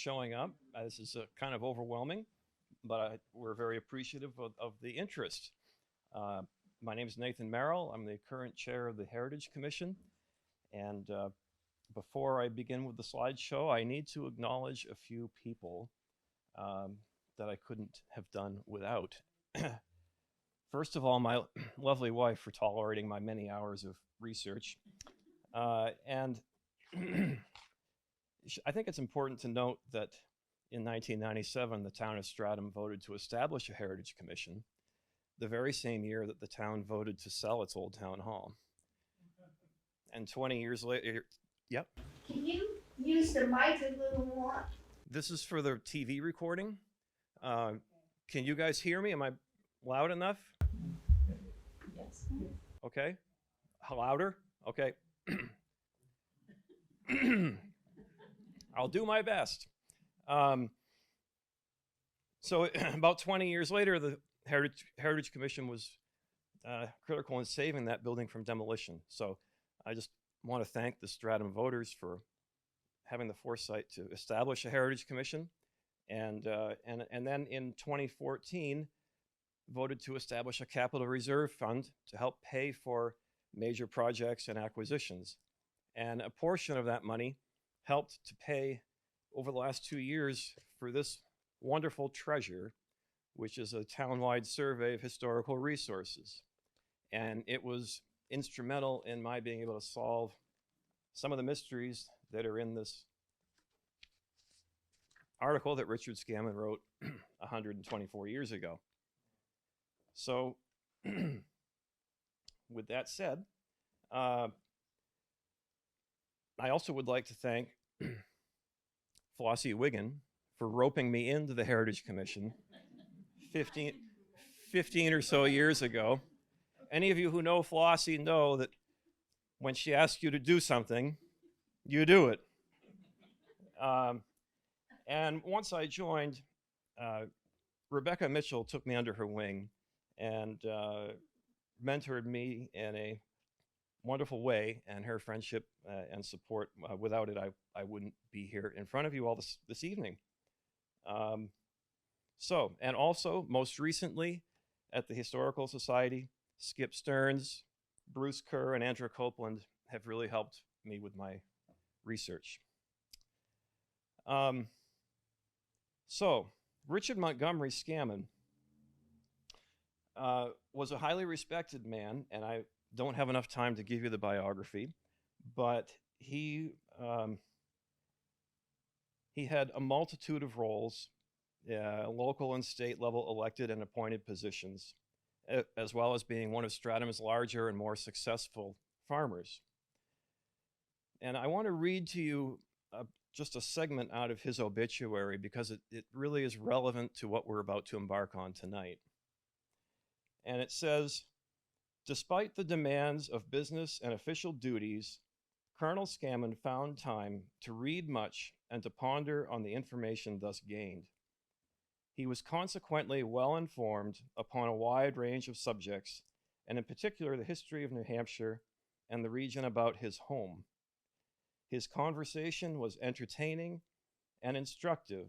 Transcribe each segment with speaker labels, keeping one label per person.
Speaker 1: showing up. This is kind of overwhelming, but we're very appreciative of the interest. My name is Nathan Merrill. I'm the current chair of the Heritage Commission. And before I begin with the slideshow, I need to acknowledge a few people that I couldn't have done without. First of all, my lovely wife for tolerating my many hours of research. And I think it's important to note that in 1997, the town of Stratham voted to establish a Heritage Commission, the very same year that the town voted to sell its old town hall. And 20 years later, yep.
Speaker 2: Can you use the mic a little more?
Speaker 1: This is for the TV recording. Can you guys hear me? Am I loud enough?
Speaker 2: Yes.
Speaker 1: Okay. Louder? Okay. I'll do my best. So about 20 years later, the Heritage Commission was critical in saving that building from demolition. So I just want to thank the Stratham voters for having the foresight to establish a Heritage Commission. And then in 2014, voted to establish a capital reserve fund to help pay for major projects and acquisitions. And a portion of that money helped to pay over the last 2 years for this wonderful treasure, which is a town-wide survey of historical resources. And it was instrumental in my being able to solve some of the mysteries that are in this article that Richard Scammon wrote 124 years ago. So with that said, I also would like to thank Flossie Wiggin for roping me into the Heritage Commission 15 or so years ago. Any of you who know Flossie know that when she asks you to do something, you do it. And once I joined, Rebecca Mitchell took me under her wing and mentored me in a wonderful way, and her friendship and support, without it, I wouldn't be here in front of you all this evening. And also, most recently, at the Historical Society, Skip Stearns, Bruce Kerr, and Andrew Copeland have really helped me with my research. So, Richard Montgomery Scammon was a highly respected man, and I don't have enough time to give you the biography, but he had a multitude of roles, local and state level elected and appointed positions, as well as being one of Stratham's larger and more successful farmers. And I want to read to you just a segment out of his obituary because it really is relevant to what we're about to embark on tonight. And it says, despite the demands of business and official duties, Colonel Scammon found time to read much and to ponder on the information thus gained. He was consequently well informed upon a wide range of subjects, and in particular the history of New Hampshire and the region about his home. His conversation was entertaining and instructive.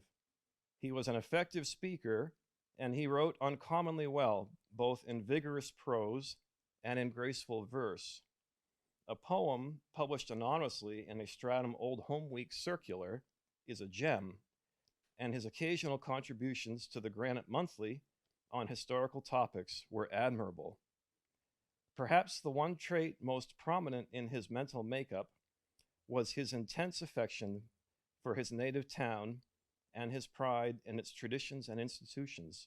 Speaker 1: He was an effective speaker, and he wrote uncommonly well, both in vigorous prose and in graceful verse. A poem published anonymously in a Stratham Old Home Week circular is a gem, and his occasional contributions to the Granite Monthly on historical topics were admirable. Perhaps the one trait most prominent in his mental makeup was his intense affection for his native town and his pride in its traditions and institutions.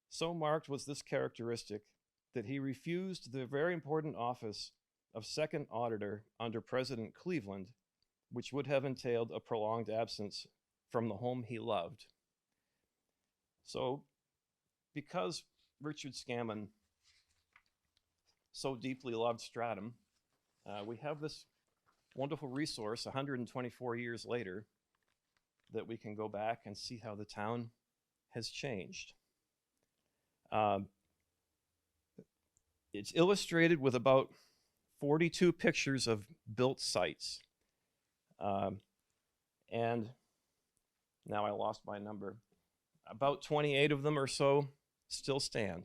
Speaker 1: So marked was this characteristic that he refused the very important office of second auditor under President Cleveland, which would have entailed a prolonged absence from the home he loved. So, because Richard Scammon so deeply loved Stratham, we have this wonderful resource 124 years later that we can go back and see how the town has changed. It's illustrated with about 42 pictures of built sites. And Now I lost my number. About 28 of them or so still stand.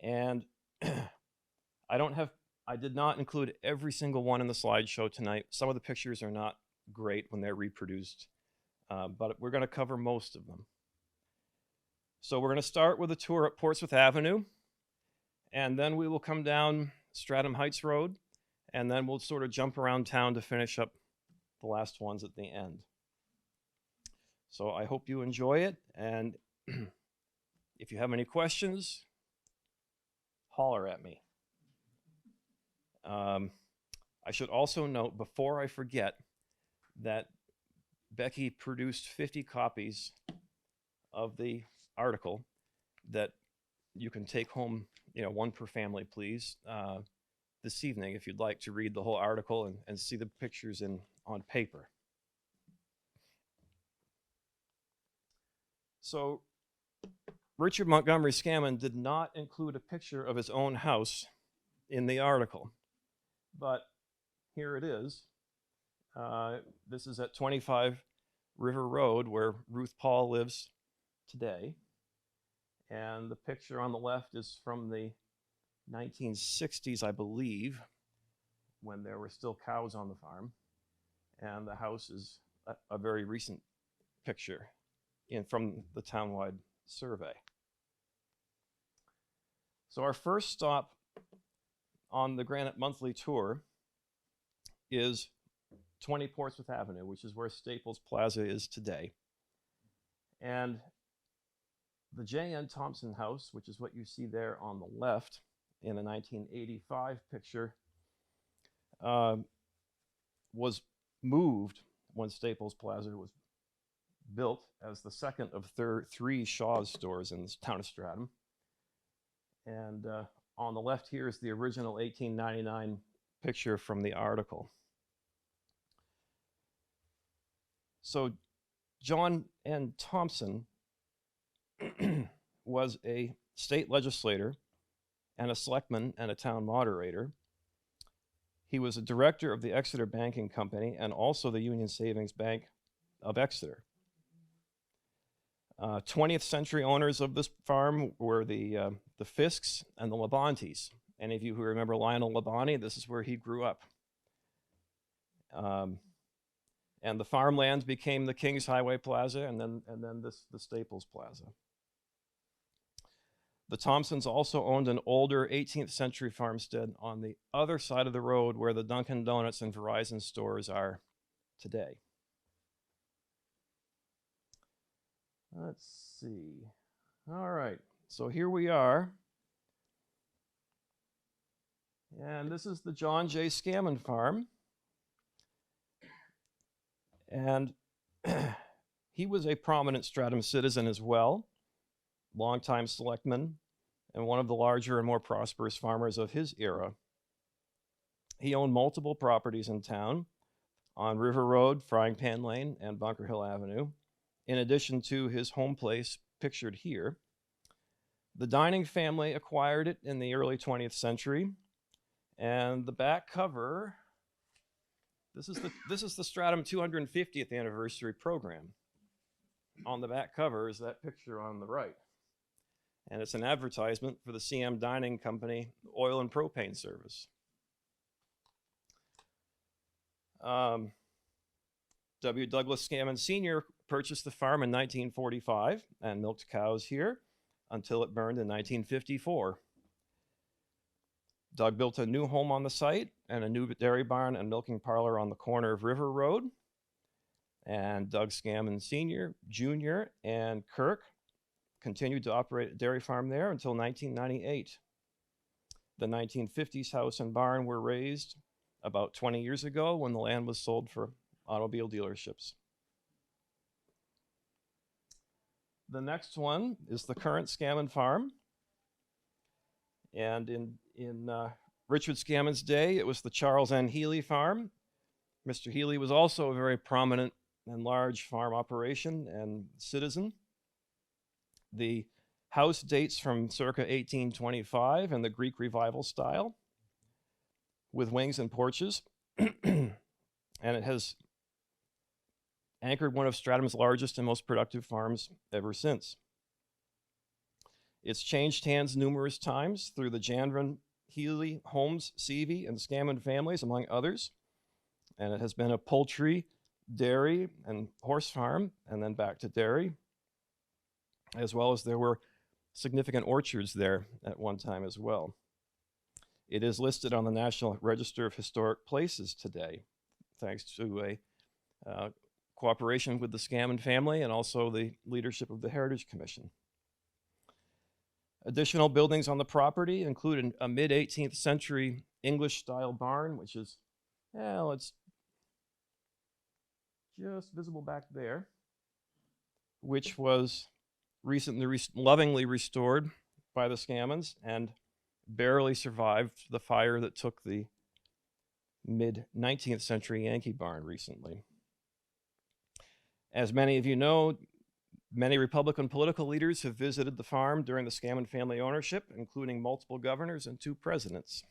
Speaker 1: And I did not include every single one in the slideshow tonight. Some of the pictures are not great when they're reproduced, but we're going to cover most of them. So we're going to start with a tour up Portsmouth Avenue, and then we will come down Stratham Heights Road, and then we'll sort of jump around town to finish up the last ones at the end. So I hope you enjoy it, and if you have any questions, holler at me. I should also note, before I forget, that Becky produced 50 copies of the article that you can take home, one per family, please, this evening, if you'd like to read the whole article and see the pictures on paper. So Richard Montgomery Scammon did not include a picture of his own house in the article, but here it is. This is at 25 River Road, where Ruth Paul lives today. And the picture on the left is from the 1960s, I believe, when there were still cows on the farm. And the house is a very recent picture from the townwide survey. So our first stop on the Granite Monthly tour is 20 Portsmouth Avenue, which is where Staples Plaza is today. And the J.N. Thompson house, which is what you see there on the left in a 1985 picture, was moved when Staples Plaza was built as the second of three Shaw's stores in the town of Stratham. And on the left here is the original 1899 picture from the article. So John N. Thompson was a state legislator and a selectman and a town moderator. He was a director of the Exeter Banking Company and also the Union Savings Bank of Exeter. 20th century owners of this farm were the Fisks and the Labantes. Any of you who remember Lionel Labonte, this is where he grew up. And the farmlands became the King's Highway Plaza and then the Staples Plaza. The Thompsons also owned an older 18th century farmstead on the other side of the road where the Dunkin' Donuts and Verizon stores are today. Let's see. All right, so here we are. And this is the John J. Scammon farm. And he was a prominent Stratham citizen as well, longtime selectman, and one of the larger and more prosperous farmers of his era. He owned multiple properties in town on River Road, Frying Pan Lane, and Bunker Hill Avenue, in addition to his home place pictured here. The Dining family acquired it in the early 20th century, and the back cover, this is the Stratham 250th anniversary program. On the back cover is that picture on the right. And it's an advertisement for the CM Dining Company oil and propane service. W. Douglas Scammon Sr. purchased the farm in 1945 and milked cows here until it burned in 1954. Doug built a new home on the site and a new dairy barn and milking parlor on the corner of River Road. And Doug Scammon Sr., Jr., and Kirk continued to operate a dairy farm there until 1998. The 1950s house and barn were raised about 20 years ago when the land was sold for automobile dealerships. The next one is the current Scammon farm. And in Richard Scammon's day, it was the Charles N. Healy farm. Mr. Healy was also a very prominent and large farm operation and citizen. The house dates from circa 1825 in the Greek Revival style with wings and porches. And it has anchored one of Stratham's largest and most productive farms ever since. It's changed hands numerous times through the Jandron, Healy, Holmes, Seavey, and Scammon families, among others. And it has been a poultry, dairy, and horse farm, and then back to dairy, as well as there were significant orchards there at one time as well. It is listed on the National Register of Historic Places today, thanks to a cooperation with the Scammon family and also the leadership of the Heritage Commission. Additional buildings on the property include a mid-18th century English-style barn, which is, well, it's just visible back there, which was recently lovingly restored by the Scammons and barely survived the fire that took the mid-19th century Yankee barn recently. As many of you know, many Republican political leaders have visited the farm during the Scammon family ownership, including multiple governors and 2 presidents.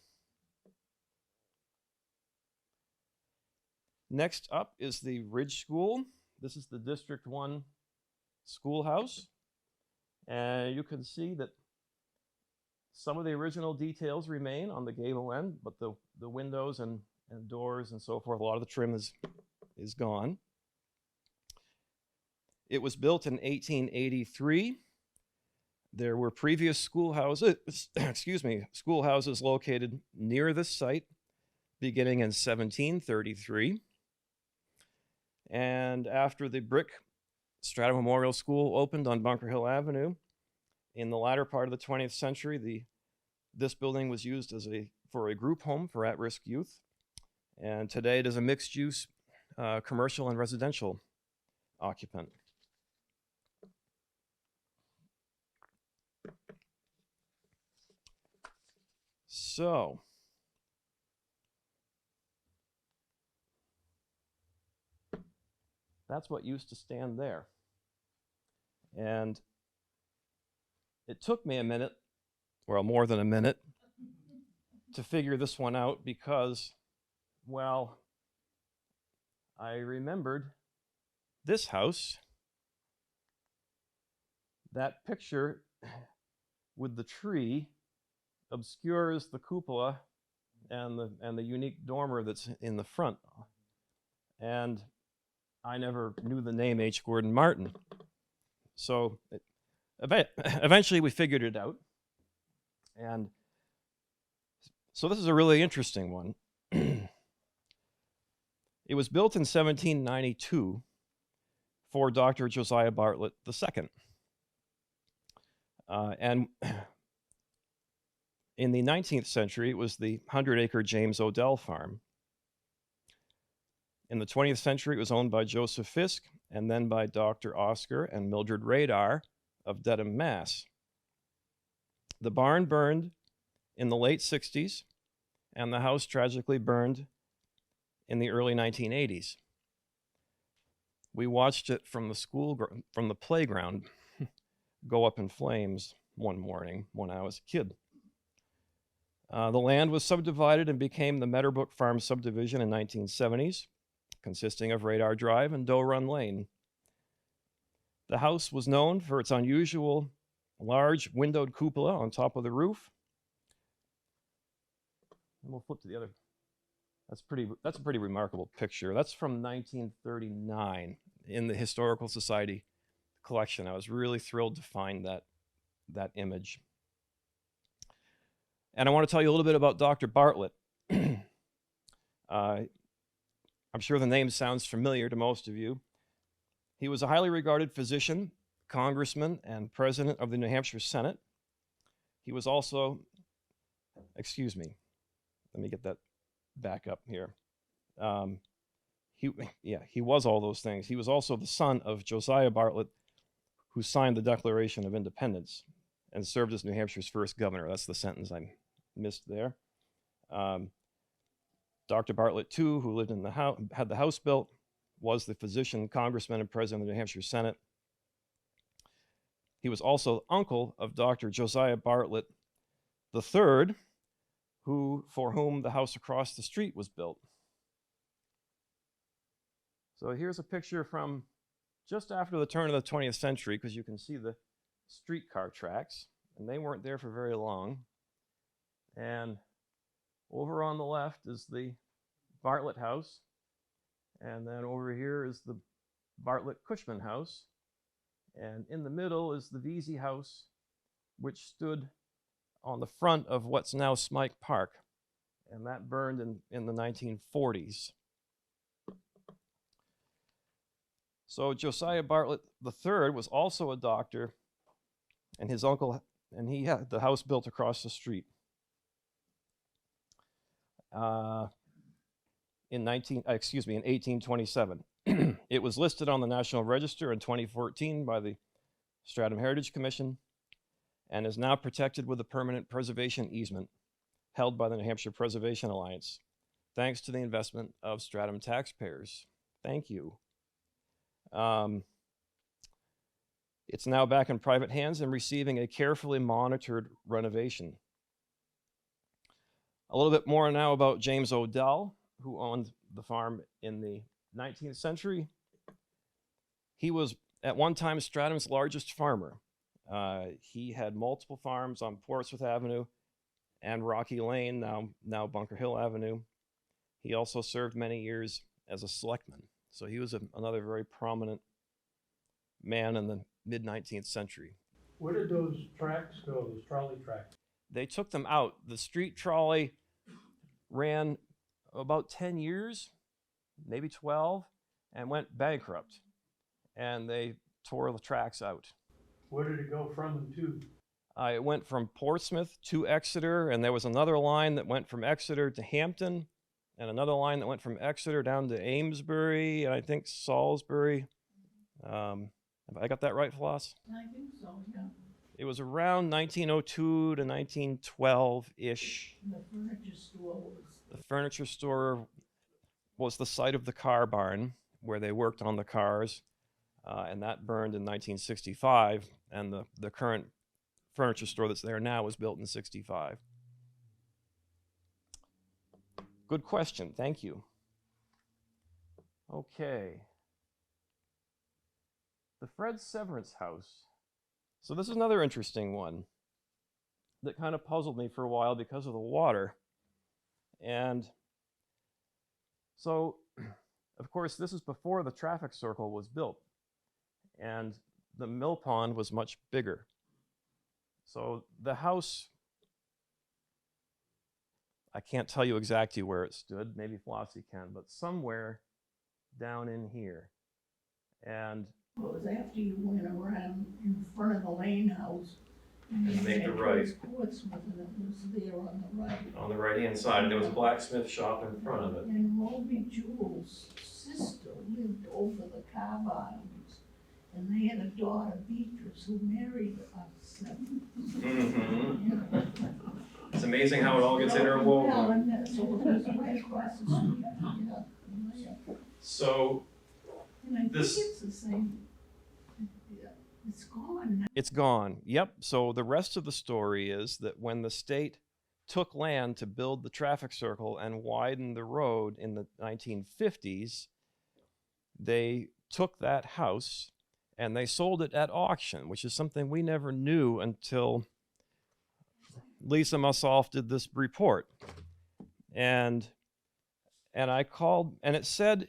Speaker 1: Next up is the Ridge School. This is the District 1 schoolhouse. And you can see that some of the original details remain on the gable end, but the windows and doors and so forth, a lot of the trim is gone. It was built in 1883. There were previous schoolhouses, schoolhouses located near this site beginning in 1733. And after the brick Stratham Memorial School opened on Bunker Hill Avenue in the latter part of the 20th century, this building was used for a group home for at-risk youth. And today it is a mixed-use commercial and residential occupant. So, that's what used to stand there. And it took me a minute, well, more than a minute, to figure this one out because, well, I remembered this house, that picture with the tree obscures the cupola and the unique dormer that's in the front. And I never knew the name H. Gordon Martin. So eventually we figured it out. And so this is a really interesting one. It was built in 1792 for Dr. Josiah Bartlett II. And in the 19th century, it was the 100-acre James Odell farm. In the 20th century, it was owned by Joseph Fisk and then by Dr. Oscar and Mildred Radar of Dedham, Mass. The barn burned in the late 60s, and the house tragically burned in the early 1980s. We watched it from the playground go up in flames one morning when I was a kid. The land was subdivided and became the Meadowbrook Farm subdivision in 1970s, consisting of Radar Drive and Doe Run Lane. The house was known for its unusual large windowed cupola on top of the roof. And we'll flip to the other. That's a pretty remarkable picture. That's from 1939 in the Historical Society collection. I was really thrilled to find that image. And I want to tell you a little bit about Dr. Bartlett. I'm sure the name sounds familiar to most of you. He was a highly regarded physician, congressman, and president of the New Hampshire Senate. He was also, excuse me, let me get that back up here. He was all those things. He was also the son of Josiah Bartlett, who signed the Declaration of Independence and served as New Hampshire's first governor. That's the sentence I missed there. Dr. Bartlett, too, who lived in the house, had the house built, was the physician, congressman, and president of the New Hampshire Senate. He was also uncle of Dr. Josiah Bartlett III, for whom the house across the street was built. So here's a picture from just after the turn of the 20th century, because you can see the streetcar tracks, and they weren't there for very long. And over on the left is the Bartlett House, and then over here is the Bartlett Cushman House, and in the middle is the Vesey House, which stood on the front of what's now Smike Park, and that burned in the 1940s. So Josiah Bartlett III was also a doctor, and his uncle, and he had the house built across the street. In 1827. It was listed on the National Register in 2014 by the Stratham Heritage Commission and is now protected with a permanent preservation easement held by the New Hampshire Preservation Alliance, thanks to the investment of Stratham taxpayers. Thank you. It's now back in private hands and receiving a carefully monitored renovation. A little bit more now about James Odell, who owned the farm in the 19th century. He was at one time Stratham's largest farmer. He had multiple farms on Portsmouth Avenue and Rocky Lane, now Bunker Hill Avenue. He also served many years as a selectman. So he was another very prominent man in the mid-19th century.
Speaker 3: Where did those tracks go, those trolley tracks?
Speaker 1: They took them out. The street trolley ran about 10 years, maybe 12, and went bankrupt. And they tore the tracks out.
Speaker 3: Where did it go from and to?
Speaker 1: It went from Portsmouth to Exeter, and there was another line that went from Exeter to Hampton, and another line that went from Exeter down to Amesbury, and I think Salisbury. Have I got that right, Floss?
Speaker 2: I think so, yeah.
Speaker 1: It was around 1902 to 1912-ish.
Speaker 2: The furniture store was.
Speaker 1: The furniture store was the site of the car barn where they worked on the cars, and that burned in 1965, and the current furniture store that's there now was built in 65. Good question, thank you. Okay. The Fred Severance House. So this is another interesting one that kind of puzzled me for a while because of the water. And so, of course, this is before the traffic circle was built, and the mill pond was much bigger. So the house, I can't tell you exactly where it stood, maybe Flossie can, but somewhere down in here. And
Speaker 2: It was after you went around in front of the Lane House.
Speaker 1: And
Speaker 2: you
Speaker 1: make the
Speaker 2: went
Speaker 1: right.
Speaker 2: towards Portsmouth, and it was there on the right.
Speaker 1: on the right-hand side, there was a blacksmith shop in front of it.
Speaker 2: And Moby Jewell's sister lived over the Cobb Islands, and they had a daughter, Beatrice, who married us.
Speaker 1: Mm-hmm. It's amazing how it all gets interwoven.
Speaker 2: Well, and that's, so it was right across the street, yeah.
Speaker 1: So
Speaker 2: And I think
Speaker 1: This-
Speaker 2: it's the same, yeah, it's gone now.
Speaker 1: it's gone. Yep. So the rest of the story is that when the state took land to build the traffic circle and widen the road in the 1950s, they took that house and they sold it at auction, which is something we never knew until Lisa Mussolf did this report. And I called, and it said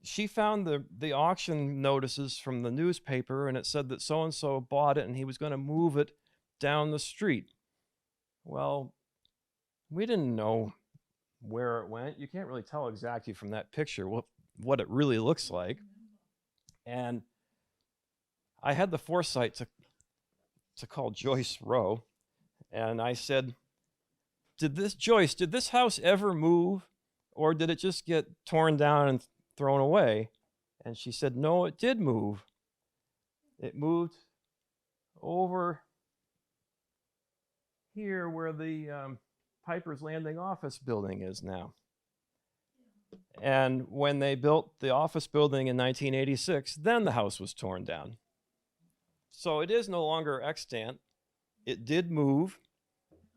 Speaker 1: she found the auction notices from the newspaper, and it said that so-and-so bought it and he was going to move it down the street. Well, we didn't know where it went. You can't really tell exactly from that picture what it really looks like. And I had the foresight to call Joyce Rowe, and I said, Joyce, did this house ever move, or did it just get torn down and thrown away? And she said, no, it did move. It moved over here where the Piper's Landing office building is now. And when they built the office building in 1986, then the house was torn down. So it is no longer extant. It did move.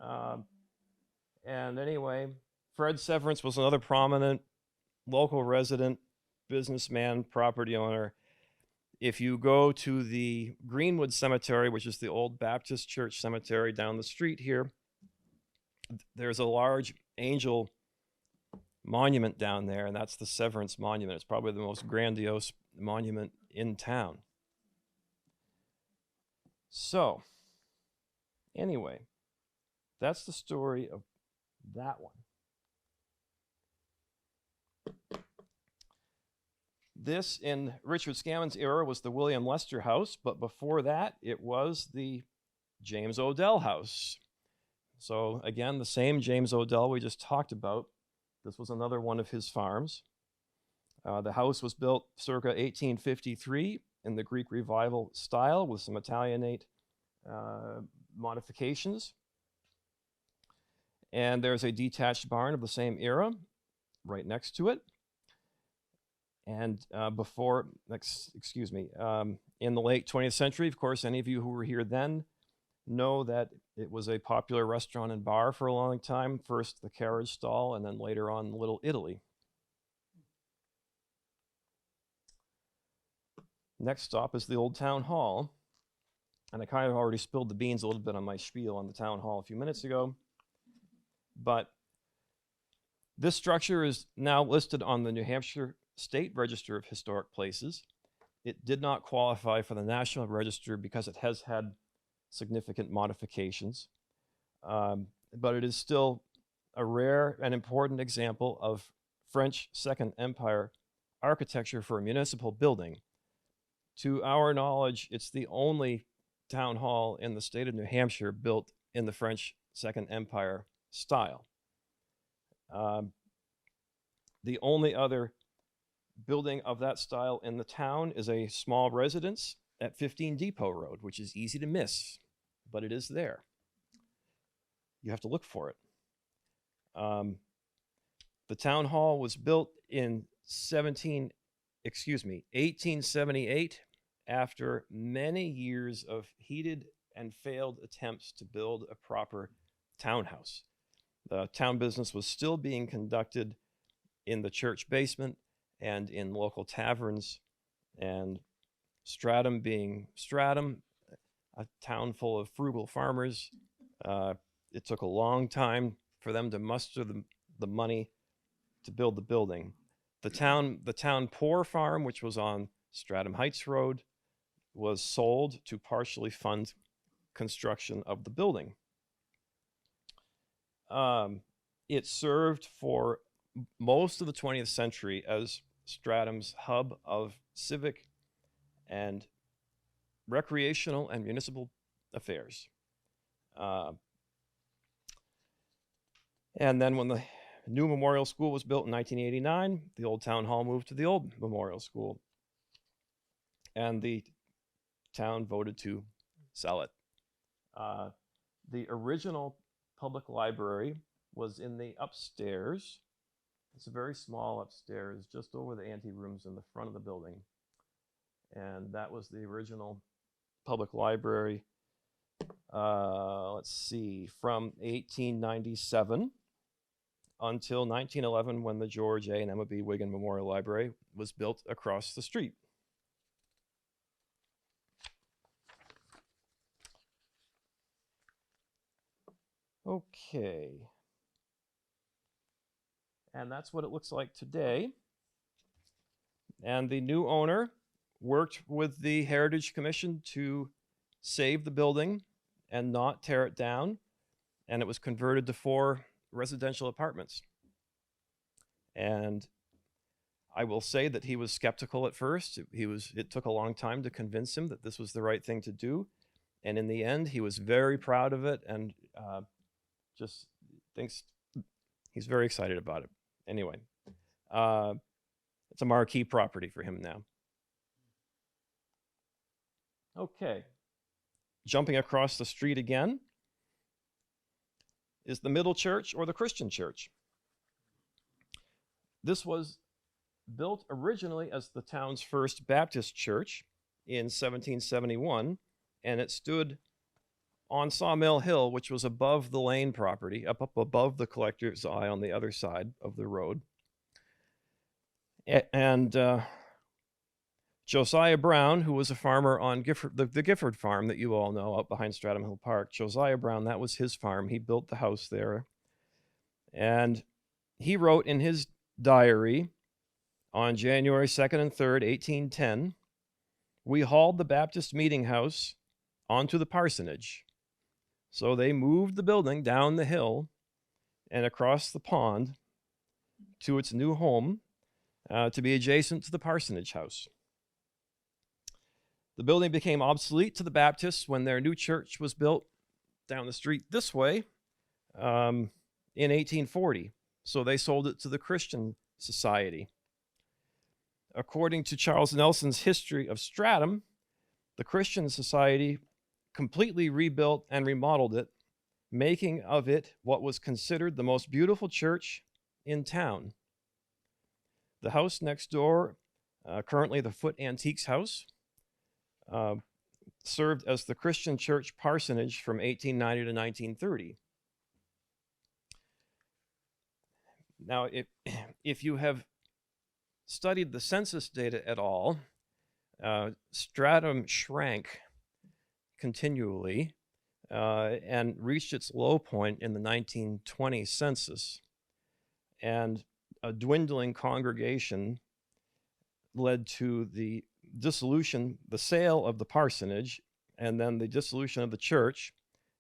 Speaker 1: And anyway, Fred Severance was another prominent local resident, businessman, property owner. If you go to the Greenwood Cemetery, which is the old Baptist church cemetery down the street here, there's a large angel monument down there, and that's the Severance Monument. It's probably the most grandiose monument in town. So, anyway, that's the story of that one. This, in Richard Scammon's era, was the William Lester House, but before that, it was the James Odell House. So again, the same James Odell we just talked about. This was another one of his farms. The house was built circa 1853 in the Greek Revival style with some Italianate modifications. And there's a detached barn of the same era right next to it. And in the late 20th century, of course, any of you who were here then know that it was a popular restaurant and bar for a long time. First the Carriage Stall, and then later on Little Italy. Next stop is the Old Town Hall. And I kind of already spilled the beans a little bit on my spiel on the Town Hall a few minutes ago. But this structure is now listed on the New Hampshire State Register of Historic Places. It did not qualify for the National Register because it has had significant modifications. But it is still a rare and important example of French Second Empire architecture for a municipal building. To our knowledge, it's the only town hall in the state of New Hampshire built in the French Second Empire style. The only other building of that style in the town is a small residence at 15 Depot Road, which is easy to miss, but it is there. You have to look for it. The town hall was built in 1878 after many years of heated and failed attempts to build a proper townhouse. The town business was still being conducted in the church basement and in local taverns, and Stratham being Stratham, a town full of frugal farmers, it took a long time for them to muster the money to build the building. The town poor farm, which was on Stratham Heights Road, was sold to partially fund construction of the building. It served for most of the 20th century as Stratham's hub of civic and recreational and municipal affairs. And then when the new memorial school was built in 1989, the old town hall moved to the old memorial school. And the town voted to sell it. The original public library was in the upstairs. It's a very small upstairs, just over the anterooms in the front of the building. And that was the original public library, let's see, from 1897 until 1911, when the George A. and Emma B. Wigan Memorial Library was built across the street. Okay. And that's what it looks like today. And the new owner worked with the Heritage Commission to save the building and not tear it down. And it was converted to 4 residential apartments. And I will say that he was skeptical at first. It took a long time to convince him that this was the right thing to do. And in the end, he was very proud of it and just thinks he's very excited about it. Anyway, it's a marquee property for him now. Okay, jumping across the street again is the Middle Church, or the Christian Church. This was built originally as the town's first Baptist church in 1771, and it stood on Sawmill Hill, which was above the Lane property, up above the collector's eye on the other side of the road. And Josiah Brown, who was a farmer on the Gifford farm that you all know out behind Stratham Hill Park. Josiah Brown, that was his farm. He built the house there. And he wrote in his diary on January 2nd and 3rd, 1810, "We hauled the Baptist meeting house onto the parsonage." So they moved the building down the hill and across the pond to its new home to be adjacent to the parsonage house. The building became obsolete to the Baptists when their new church was built down the street this way in 1840. So they sold it to the Christian Society. According to Charles Nelson's History of Stratham, the Christian Society completely rebuilt and remodeled it, making of it what was considered the most beautiful church in town. The house next door, currently the Foot Antiques House, served as the Christian Church parsonage from 1890 to 1930. Now, if you have studied the census data at all, Stratham shrank continually and reached its low point in the 1920 census. And a dwindling congregation led to the dissolution, the sale of the parsonage, and then the dissolution of the church,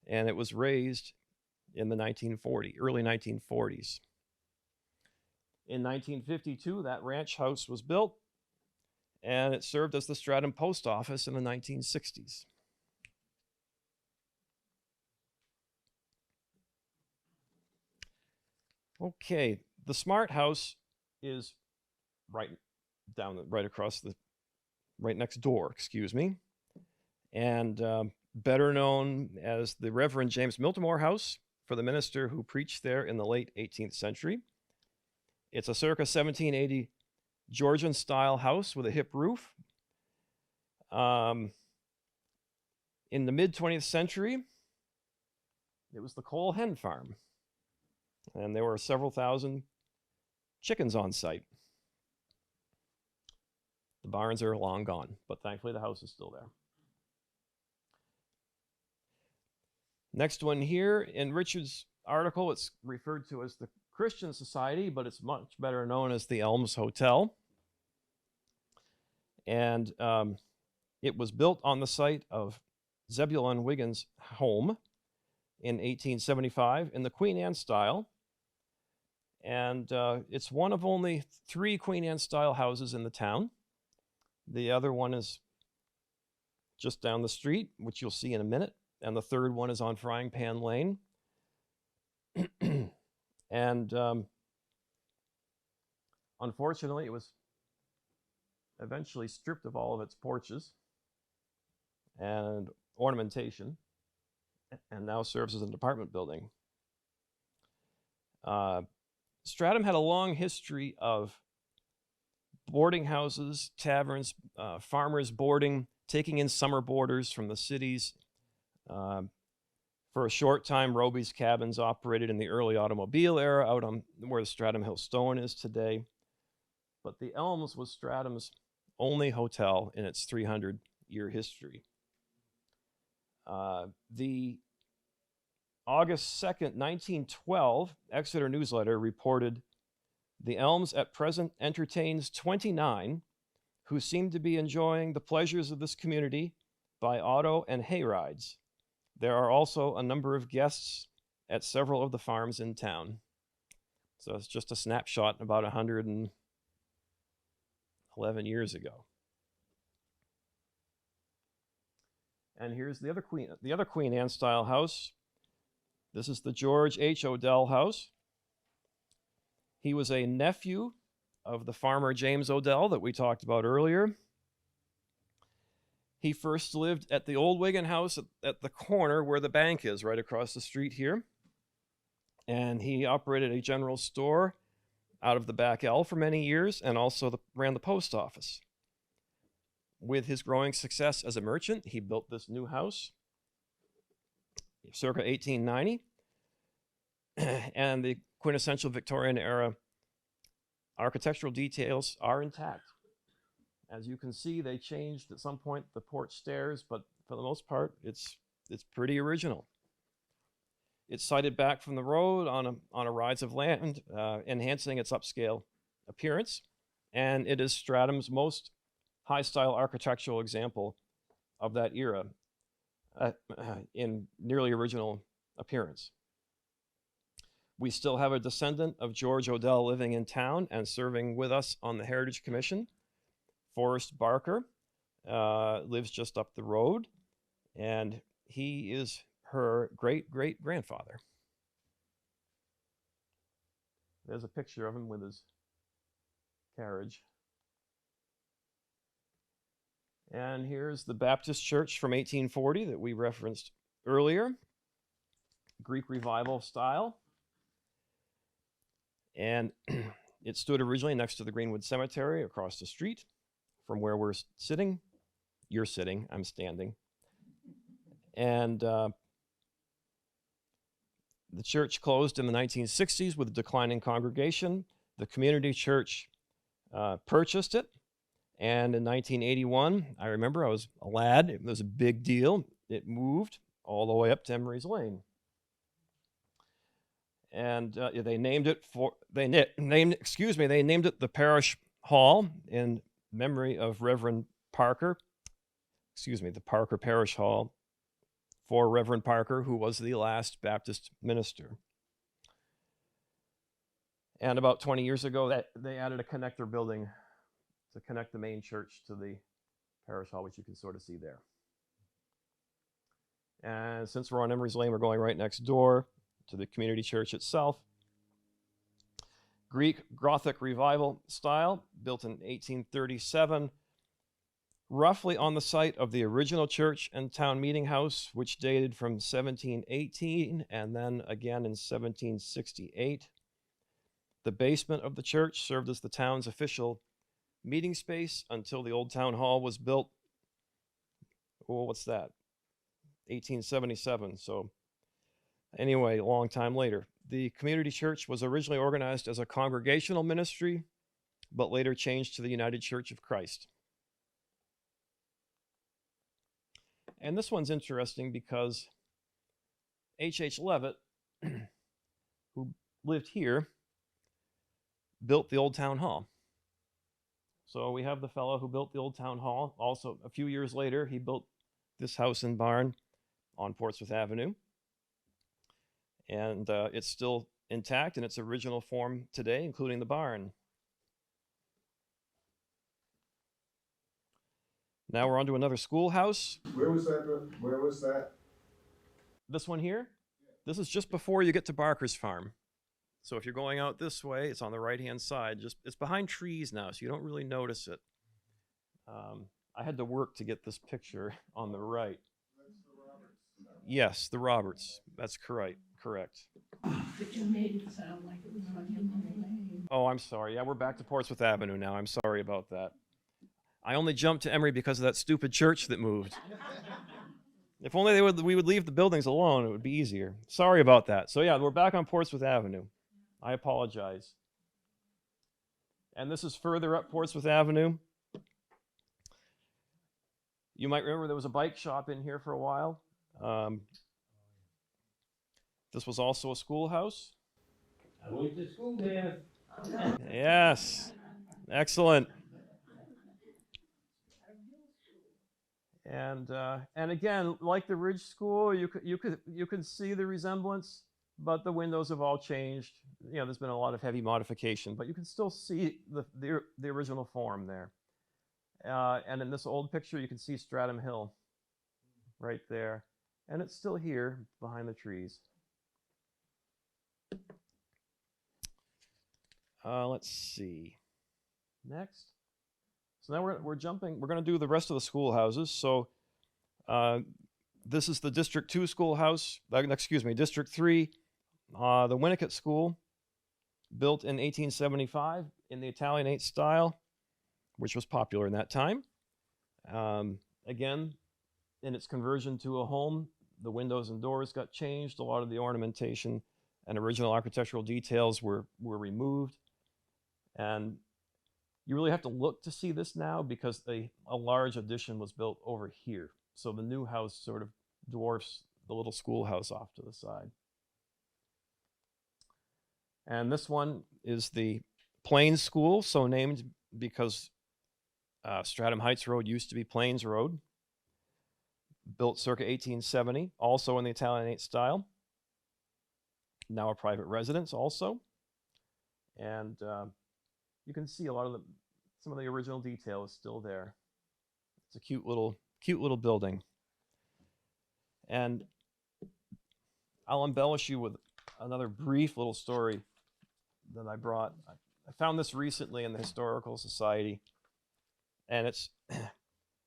Speaker 1: and it was razed in the early 1940s. In 1952, that ranch house was built, and it served as the Stratham Post Office in the 1960s. Okay, the Smart House is right next door, and better known as the Reverend James Miltimore House for the minister who preached there in the late 18th century. It's a circa 1780 Georgian-style house with a hip roof. In the mid-20th century, it was the Cole Hen Farm, and there were several thousand chickens on site. The barns are long gone, but thankfully the house is still there. Next one here, in Richard's article, it's referred to as the Christian Society, but it's much better known as the Elms Hotel. And it was built on the site of Zebulon Wiggins' home in 1875 in the Queen Anne style. And it's one of only 3 Queen Anne style houses in the town. The other one is just down the street, which you'll see in a minute. And the third one is on Frying Pan Lane. And unfortunately, it was eventually stripped of all of its porches and ornamentation, and now serves as an apartment building. Stratham had a long history of boarding houses, taverns, farmers boarding, taking in summer boarders from the cities. For a short time, Roby's Cabins operated in the early automobile era out on where the Stratham Hill Stone is today. But the Elms was Stratham's only hotel in its 300-year history. The August 2nd, 1912, Exeter newsletter reported, "The Elms at present entertains 29 who seem to be enjoying the pleasures of this community by auto and hay rides. There are also a number of guests at several of the farms in town." So it's just a snapshot about 111 years ago. And here's the other Queen Anne style house. This is the George H. Odell house. He was a nephew of the farmer James Odell that we talked about earlier. He first lived at the old Wigan house at the corner where the bank is, right across the street here. And he operated a general store out of the back L for many years, and also ran the post office. With his growing success as a merchant, he built this new house, circa 1890. And the quintessential Victorian era architectural details are intact. As you can see, they changed at some point the porch stairs, but for the most part, it's pretty original. It's sited back from the road on a rise of land, enhancing its upscale appearance, and it is Stratham's most high-style architectural example of that era in nearly original appearance. We still have a descendant of George Odell living in town and serving with us on the Heritage Commission. Forrest Barker lives just up the road, and he is her great-great-grandfather. There's a picture of him with his carriage. And here's the Baptist church from 1840 that we referenced earlier, Greek Revival style. And it stood originally next to the Greenwood Cemetery across the street from where we're sitting. You're sitting, I'm standing. And the church closed in the 1960s with a declining congregation. The community church purchased it. And in 1981, I remember I was a lad, it was a big deal. It moved all the way up to Emery's Lane. And they named it the Parish Hall in memory of Reverend Parker, the Parker Parish Hall for Reverend Parker, who was the last Baptist minister. And about 20 years ago, they added a connector building to connect the main church to the parish hall, which you can sort of see there. And since we're on Emery's Lane, we're going right next door to the community church itself. Greek Gothic Revival style, built in 1837, roughly on the site of the original church and town meeting house, which dated from 1718 and then again in 1768. The basement of the church served as the town's official meeting space until the old town hall was built. Oh, what's that? 1877. So anyway, a long time later. The community church was originally organized as a congregational ministry, but later changed to the United Church of Christ. And this one's interesting because H.H. Levitt, who lived here, built the old town hall. So we have the fellow who built the old town hall. Also, a few years later, he built this house and barn on Portsmouth Avenue. And it's still intact in its original form today, including the barn. Now we're on to another schoolhouse.
Speaker 4: Where was that?
Speaker 1: This one here? This is just before you get to Barker's farm. So if you're going out this way, it's on the right-hand side. It's behind trees now, so you don't really notice it. I had to work to get this picture on the right.
Speaker 4: That's the Roberts.
Speaker 1: Yes, the Roberts. That's correct.
Speaker 2: But you made it sound like it was on Emery Lane.
Speaker 1: Oh, I'm sorry. Yeah, we're back to Portsmouth Avenue now. I'm sorry about that. I only jumped to Emery because of that stupid church that moved. If only we would leave the buildings alone, it would be easier. Sorry about that. So yeah, we're back on Portsmouth Avenue. I apologize. And this is further up Portsmouth Avenue. You might remember there was a bike shop in here for a while. This was also a schoolhouse.
Speaker 5: I went to school there.
Speaker 1: Yes, excellent. And again, like the Ridge School, you could see the resemblance, but the windows have all changed. You know, there's been a lot of heavy modification, but you can still see the original form there. And in this old picture, you can see Stratham Hill right there, and it's still here behind the trees. Let's see. Next. So now we're jumping. We're going to do the rest of the schoolhouses. So this is the District 2 schoolhouse. District 3. The Winnicott School, built in 1875 in the Italianate style, which was popular in that time. Again, in its conversion to a home, the windows and doors got changed. A lot of the ornamentation and original architectural details were removed. And you really have to look to see this now because a large addition was built over here. So the new house sort of dwarfs the little schoolhouse off to the side. And this one is the Plains School, so named because Stratham Heights Road used to be Plains Road. Built circa 1870, also in the Italianate style. Now a private residence also. And you can see a lot of some of the original detail is still there. It's a cute little building. And I'll embellish you with another brief little story that I brought. I found this recently in the Historical Society, and it's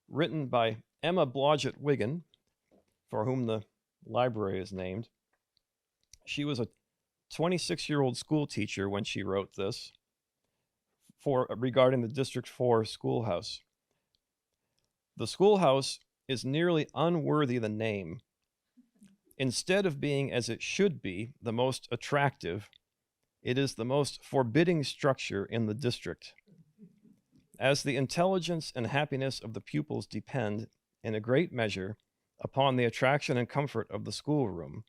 Speaker 1: written by Emma Blodgett Wigan, for whom the library is named. She was a 26-year-old school teacher when she wrote this regarding the District 4 schoolhouse. The schoolhouse is nearly unworthy the name. Instead of being, as it should be, the most attractive, it is the most forbidding structure in the district. As the intelligence and happiness of the pupils depend, in a great measure, upon the attraction and comfort of the schoolroom,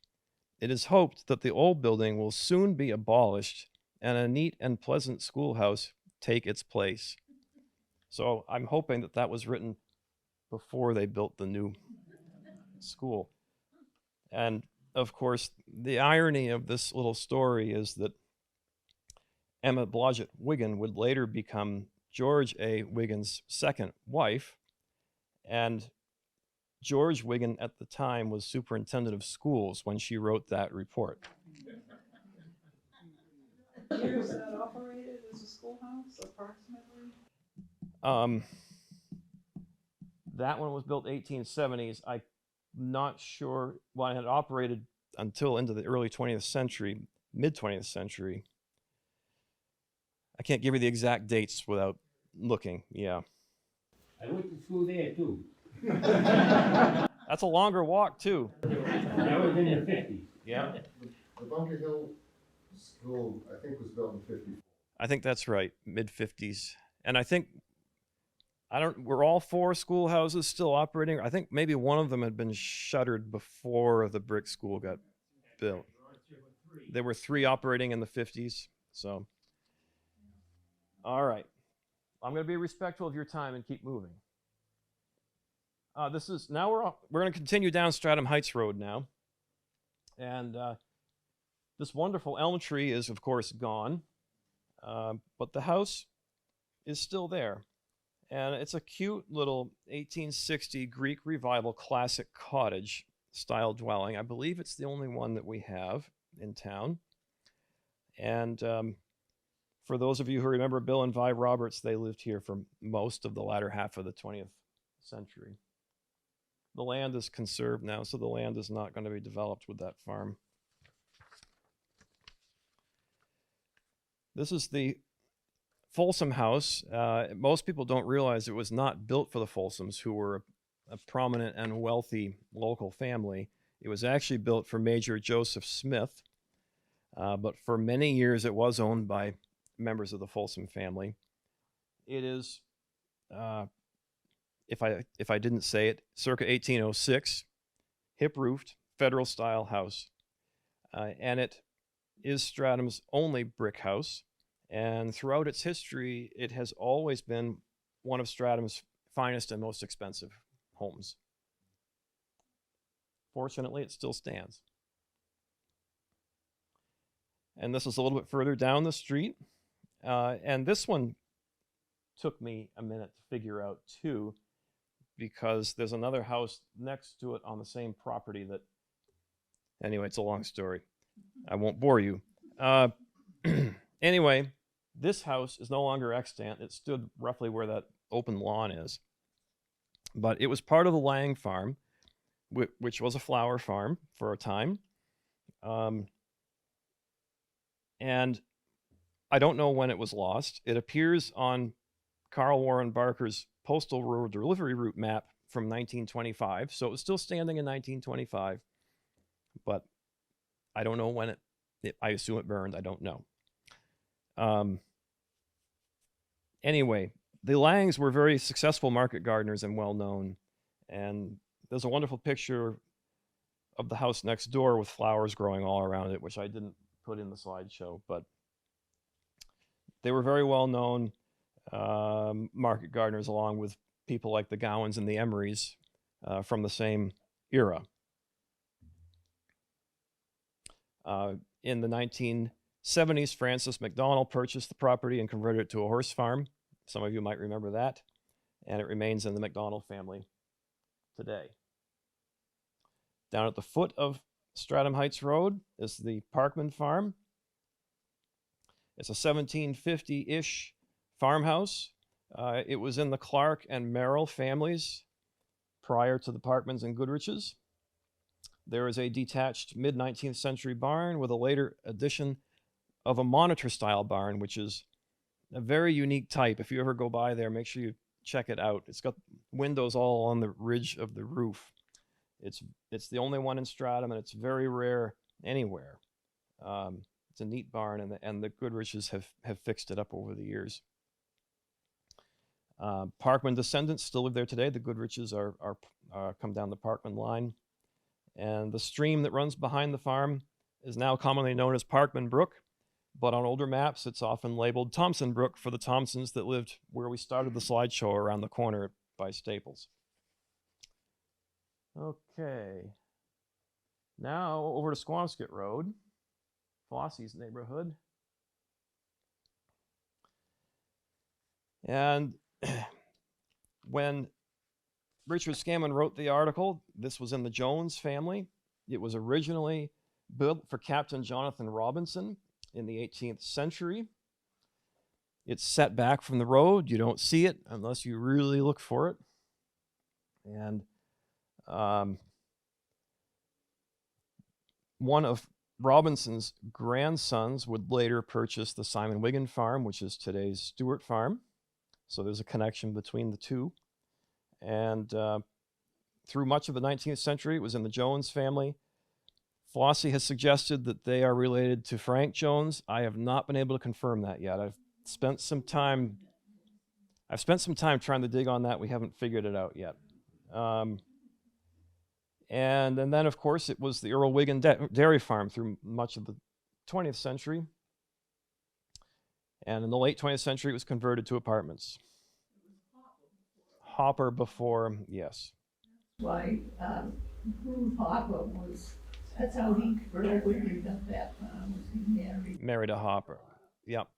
Speaker 1: it is hoped that the old building will soon be abolished and a neat and pleasant schoolhouse take its place. So I'm hoping that that was written before they built the new school. And of course, the irony of this little story is that Emma Blodgett Wigan would later become George A. Wigan's second wife, and George Wigan at the time was superintendent of schools when she wrote that report.
Speaker 6: Years that operated as a schoolhouse, approximately?
Speaker 1: That one was built 1870s. I'm not sure. Well, it had operated until into the early 20th century, mid 20th century. I can't give you the exact dates without looking. Yeah.
Speaker 5: I went to school there too.
Speaker 1: That's a longer walk too.
Speaker 5: That was in the 50s.
Speaker 1: Yeah.
Speaker 4: The Bunker Hill School, I think, was built in 54.
Speaker 1: I think that's right, mid 50s. And I think were all four schoolhouses still operating? I think maybe one of them had been shuttered before the brick school got built. There were three operating in the 50s. So, all right. I'm going to be respectful of your time and keep moving. Now we're going to continue down Stratham Heights Road now. And this wonderful elm tree is, of course, gone. But the house is still there. And it's a cute little 1860 Greek Revival classic cottage style dwelling. I believe it's the only one that we have in town. And for those of you who remember Bill and Vi Roberts, they lived here for most of the latter half of the 20th century. The land is conserved now, so the land is not going to be developed with that farm. This is the Folsom House. Most people don't realize it was not built for the Folsoms, who were a prominent and wealthy local family. It was actually built for Major Joseph Smith, but for many years it was owned by members of the Folsom family. It is, if I didn't say it, circa 1806, hip-roofed, federal-style house. And it is Stratham's only brick house. And throughout its history, it has always been one of Stratham's finest and most expensive homes. Fortunately, it still stands. And this is a little bit further down the street. And this one took me a minute to figure out too, because there's another house next to it on the same property that, anyway, it's a long story. I won't bore you. Anyway, this house is no longer extant. It stood roughly where that open lawn is. But it was part of the Lang farm, which was a flower farm for a time. And I don't know when it was lost. It appears on Carl Warren Barker's postal rural delivery route map from 1925. So it was still standing in 1925. But I don't know when I assume it burned. I don't know. Anyway, the Langs were very successful market gardeners and well known. And there's a wonderful picture of the house next door with flowers growing all around it, which I didn't put in the slideshow, but they were very well known market gardeners, along with people like the Gowans and the Emorys from the same era. In the 1970s, Francis McDonald purchased the property and converted it to a horse farm. Some of you might remember that. And it remains in the McDonald family today. Down at the foot of Stratham Heights Road is the Parkman Farm. It's a 1750-ish farmhouse. It was in the Clark and Merrill families prior to the Parkmans and Goodriches. There is a detached mid-19th century barn with a later addition of a monitor-style barn, which is a very unique type. If you ever go by there, make sure you check it out. It's got windows all on the ridge of the roof. It's the only one in Stratham, and it's very rare anywhere. It's a neat barn, and the Goodriches have fixed it up over the years. Parkman descendants still live there today. The Goodriches are come down the Parkman line. And the stream that runs behind the farm is now commonly known as Parkman Brook, but on older maps it's often labeled Thompson Brook for the Thompsons that lived where we started the slideshow around the corner by Staples. Okay, now over to Squamscott Road, Flossie's neighborhood. And when Richard Scammon wrote the article, this was in the Jones family. It was originally built for Captain Jonathan Robinson in the 18th century. It's set back from the road. You don't see it unless you really look for it. And one of Robinson's grandsons would later purchase the Simon Wigan farm, which is today's Stewart Farm. So there's a connection between the two. And through much of the 19th century, it was in the Jones family. Flossie has suggested that they are related to Frank Jones. I have not been able to confirm that yet. I've spent some time trying to dig on that. We haven't figured it out yet. And then, of course, it was the Earl Wigan dairy farm through much of the 20th century. And in the late 20th century, it was converted to apartments. Hopper before, yes.
Speaker 2: Why, Bruce Hopper that's how Earl Wigan got that farm, was he
Speaker 1: Married a Hopper. Yep.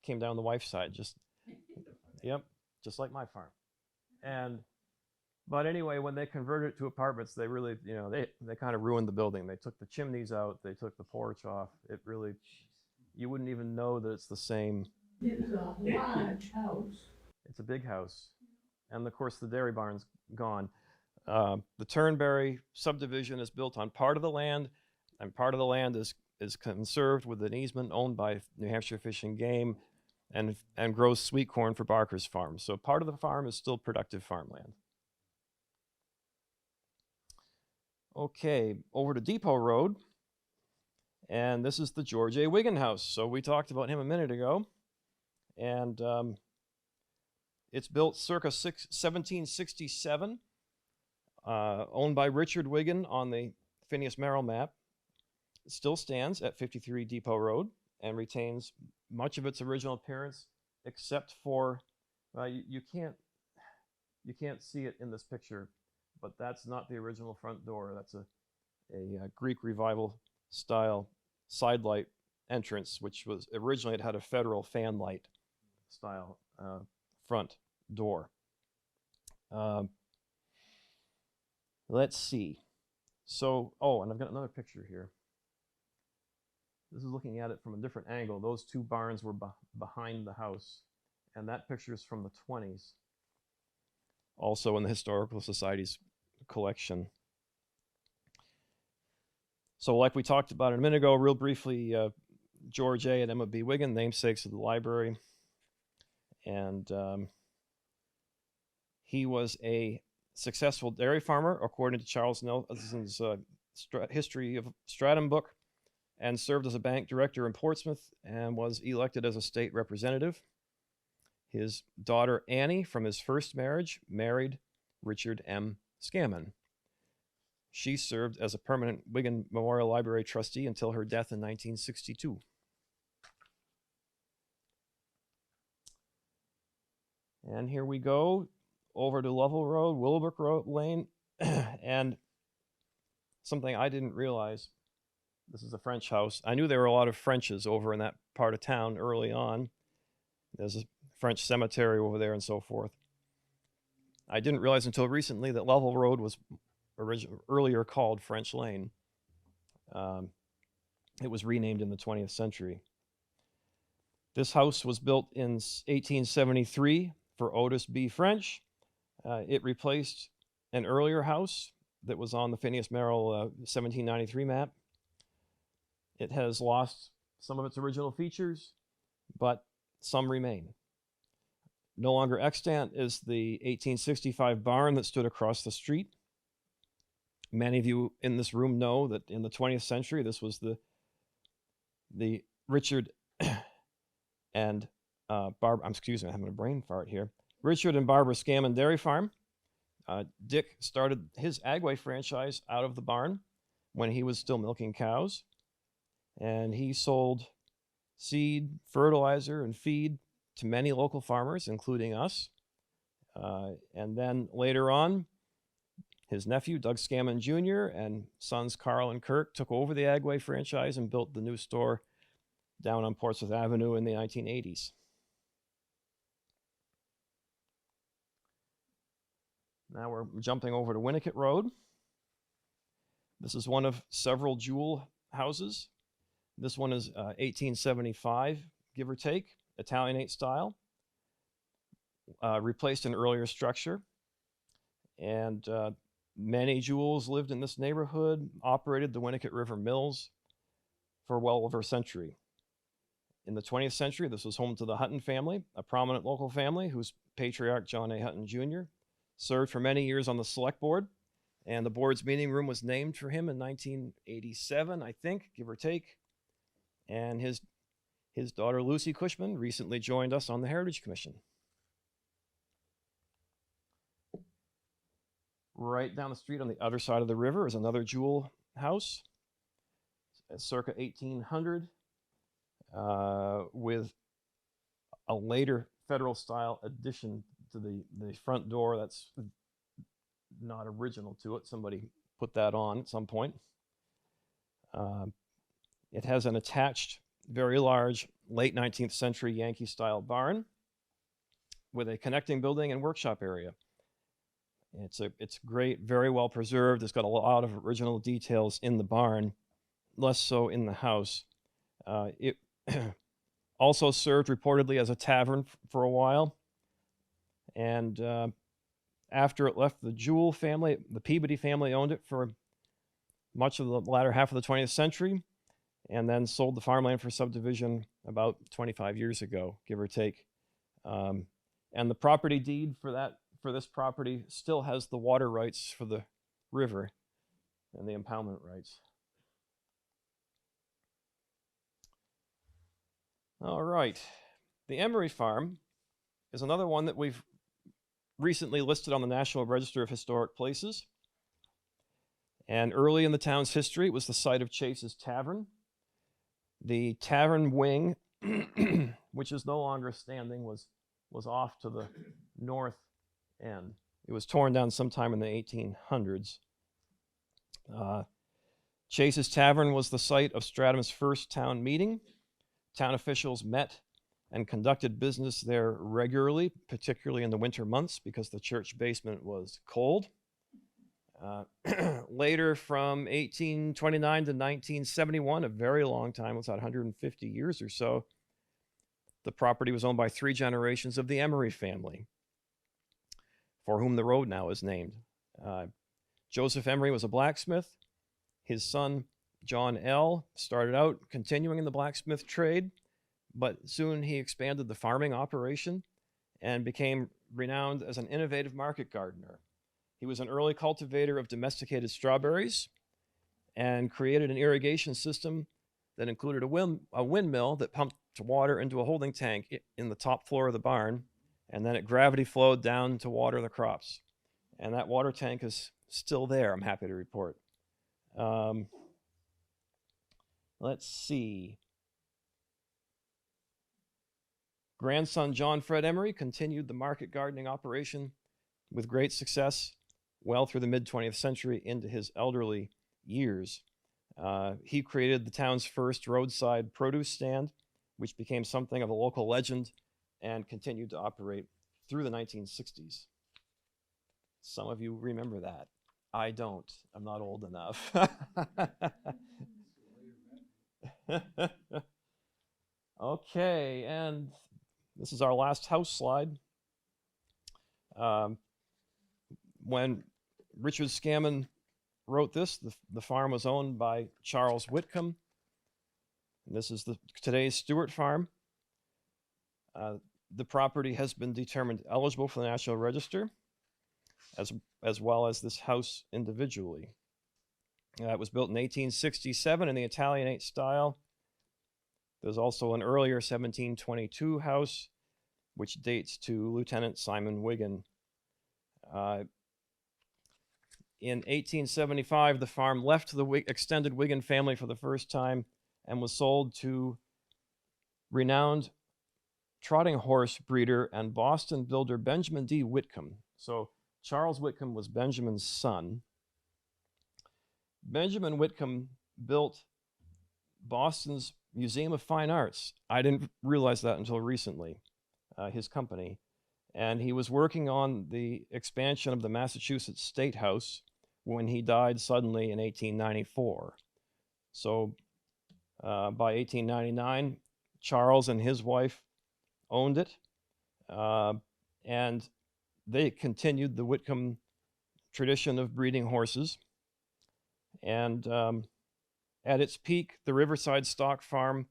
Speaker 1: Came down the wife's side, just like my farm. But anyway, when they converted it to apartments, they really, they kind of ruined the building. They took the chimneys out, they took the porch off. It really, you wouldn't even know that it's the same.
Speaker 2: It's a large house.
Speaker 1: It's a big house. And of course, the dairy barn's gone. The Turnberry subdivision is built on part of the land, and part of the land is conserved with an easement owned by New Hampshire Fish and Game, and grows sweet corn for Barker's farm. So part of the farm is still productive farmland. Okay, over to Depot Road. And this is the George A. Wigan house. So we talked about him a minute ago. And it's built circa 1767, owned by Richard Wigan on the Phineas Merrill map. It still stands at 53 Depot Road and retains much of its original appearance, except for, you can't see it in this picture, but that's not the original front door. That's a Greek Revival style side light entrance, which was originally, it had a Federal fan light style front door. Let's see. So, and I've got another picture here. This is looking at it from a different angle. Those two barns were behind the house, and that picture is from the 20s, also in the Historical Society's collection. So like we talked about a minute ago, real briefly, George A. and Emma B. Wigan, namesakes of the library. And he was a successful dairy farmer, according to Charles Nelson's History of Stratham book. and served as a bank director in Portsmouth and was elected as a state representative. His daughter Annie, from his first marriage, married Richard M. Scammon. She served as a permanent Wigan Memorial Library trustee until her death in 1962. And here we go over to Lovell Road, Willowbrook Road Lane, and something I didn't realize. This is a French house. I knew there were a lot of Frenches over in that part of town early on. There's a French cemetery over there and so forth. I didn't realize until recently that Lovell Road was earlier called French Lane. It was renamed in the 20th century. This house was built in 1873 for Otis B. French. It replaced an earlier house that was on the Phineas Merrill 1793 map. It has lost some of its original features, but some remain. No longer extant is the 1865 barn that stood across the street. Many of you in this room know that in the 20th century, this was the Richard and Barbara, excuse me, I'm having a brain fart here. Richard and Barbara Scammon Dairy Farm. Dick started his Agway franchise out of the barn when he was still milking cows. And he sold seed, fertilizer, and feed to many local farmers, including us. And then later on, his nephew, Doug Scammon Jr., and sons Carl and Kirk took over the Agway franchise and built the new store down on Portsmouth Avenue in the 1980s. Now we're jumping over to Winnicott Road. This is one of several jewel houses. This one is 1875, give or take, Italianate style. Replaced an earlier structure. And many jewels lived in this neighborhood, operated the Winnicott River Mills for well over a century. In the 20th century, this was home to the Hutton family, a prominent local family whose patriarch, John A. Hutton Jr., served for many years on the select board, and the board's meeting room was named for him in 1987, I think, give or take. And his daughter, Lucy Cushman, recently joined us on the Heritage Commission. Right down the street on the other side of the river is another jewel house, circa 1800, with a later federal style addition to the front door that's not original to it. Somebody put that on at some point. It has an attached, very large, late 19th century Yankee style barn with a connecting building and workshop area. It's great, very well preserved. It's got a lot of original details in the barn, less so in the house. It also served reportedly as a tavern for a while. And after it left the Jewell family, the Peabody family owned it for much of the latter half of the 20th century, and then sold the farmland for subdivision about 25 years ago, give or take. And the property deed for this property still has the water rights for the river and the impoundment rights. All right. The Emery Farm is another one that we've recently listed on the National Register of Historic Places. And early in the town's history, it was the site of Chase's Tavern. The tavern wing, which is no longer standing, was off to the north end. It was torn down sometime in the 1800s. Chase's Tavern was the site of Stratham's first town meeting. Town officials met and conducted business there regularly, particularly in the winter months because the church basement was cold. Later, from 1829 to 1971, a very long time, it was about 150 years or so, the property was owned by 3 generations of the Emery family, for whom the road now is named. Joseph Emery was a blacksmith. His son, John L., started out continuing in the blacksmith trade, but soon he expanded the farming operation and became renowned as an innovative market gardener. He was an early cultivator of domesticated strawberries and created an irrigation system that included a windmill that pumped water into a holding tank in the top floor of the barn, and then it gravity flowed down to water the crops. And that water tank is still there, I'm happy to report. Let's see. Grandson John Fred Emery continued the market gardening operation with great success well through the mid-20th century into his elderly years. He created the town's first roadside produce stand, which became something of a local legend and continued to operate through the 1960s. Some of you remember that. I don't. I'm not old enough. Okay, and this is our last house slide. When Richard Scammon wrote this, the farm was owned by Charles Whitcomb. And this is today's Stewart Farm. The property has been determined eligible for the National Register, as well as this house individually. It was built in 1867 in the Italianate style. There's also an earlier 1722 house, which dates to Lieutenant Simon Wigan. In 1875, the farm left the extended Wigan family for the first time and was sold to renowned trotting horse breeder and Boston builder Benjamin D. Whitcomb. So Charles Whitcomb was Benjamin's son. Benjamin Whitcomb built Boston's Museum of Fine Arts. I didn't realize that until recently, his company. And he was working on the expansion of the Massachusetts State House when he died suddenly in 1894. So by 1899, Charles and his wife owned it, and they continued the Whitcomb tradition of breeding horses. And at its peak, the Riverside Stock Farm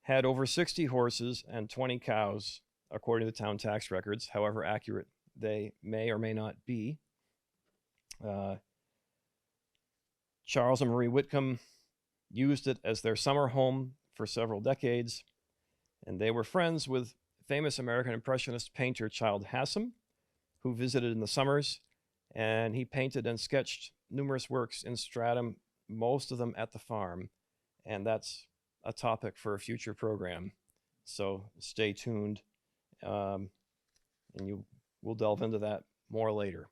Speaker 1: had over 60 horses and 20 cows, according to town tax records, however accurate they may or may not be. Charles and Marie Whitcomb used it as their summer home for several decades, and they were friends with famous American Impressionist painter Childe Hassam, who visited in the summers, and he painted and sketched numerous works in Stratham, most of them at the farm, and that's a topic for a future program, so stay tuned, and we'll delve into that more later.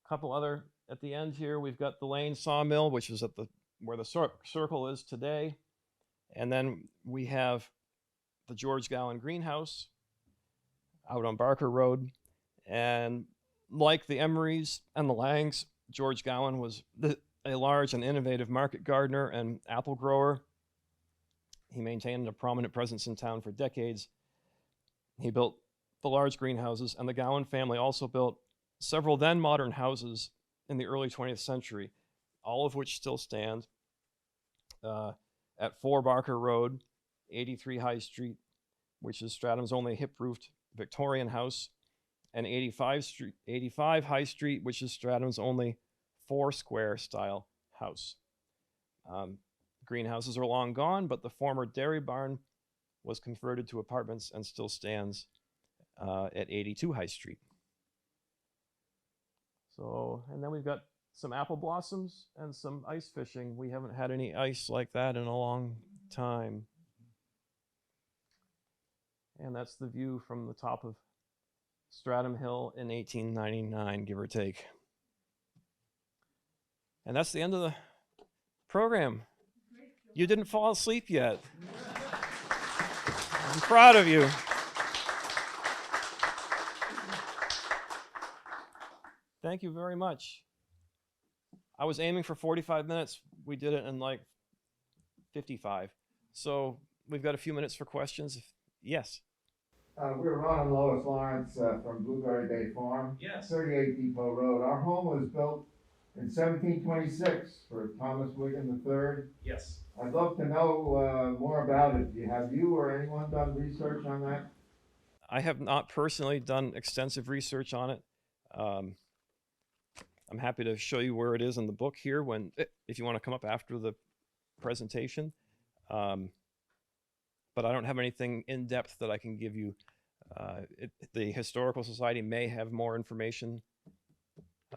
Speaker 1: Couple other at the end here, we've got the Lane Sawmill, which is at where the circle is today, and then we have the George Gowan Greenhouse out on Barker Road. And like the Emerys and the Langs, George Gowan was a large and innovative market gardener and apple grower. He maintained a prominent presence in town for decades. He built the large greenhouses, and the Gowan family also built several then modern houses in the early 20th century, all of which still stand at 4 Barker Road, 83 High Street, which is Stratham's only hip-roofed Victorian house, and 85 High Street, which is Stratham's only 4-square style house. Greenhouses are long gone, but the former dairy barn was converted to apartments and still stands at 82 High Street. So, and then we've got some apple blossoms and some ice fishing. We haven't had any ice like that in a long time. And that's the view from the top of Stratham Hill in 1899, give or take. And that's the end of the program. You didn't fall asleep yet. I'm proud of you. Thank you very much. I was aiming for 45 minutes. We did it in like 55. So we've got a few minutes for questions. Yes.
Speaker 7: We're Ron and Lois Lawrence from Blueberry Bay Farm.
Speaker 1: Yes.
Speaker 7: 38 Depot Road. Our home was built in 1726 for Thomas Wigan III.
Speaker 1: Yes.
Speaker 7: I'd love to know more about it. Have you or anyone done research on that?
Speaker 1: I have not personally done extensive research on it. I'm happy to show you where it is in the book here if you want to come up after the presentation. But I don't have anything in depth that I can give you. The Historical Society may have more information,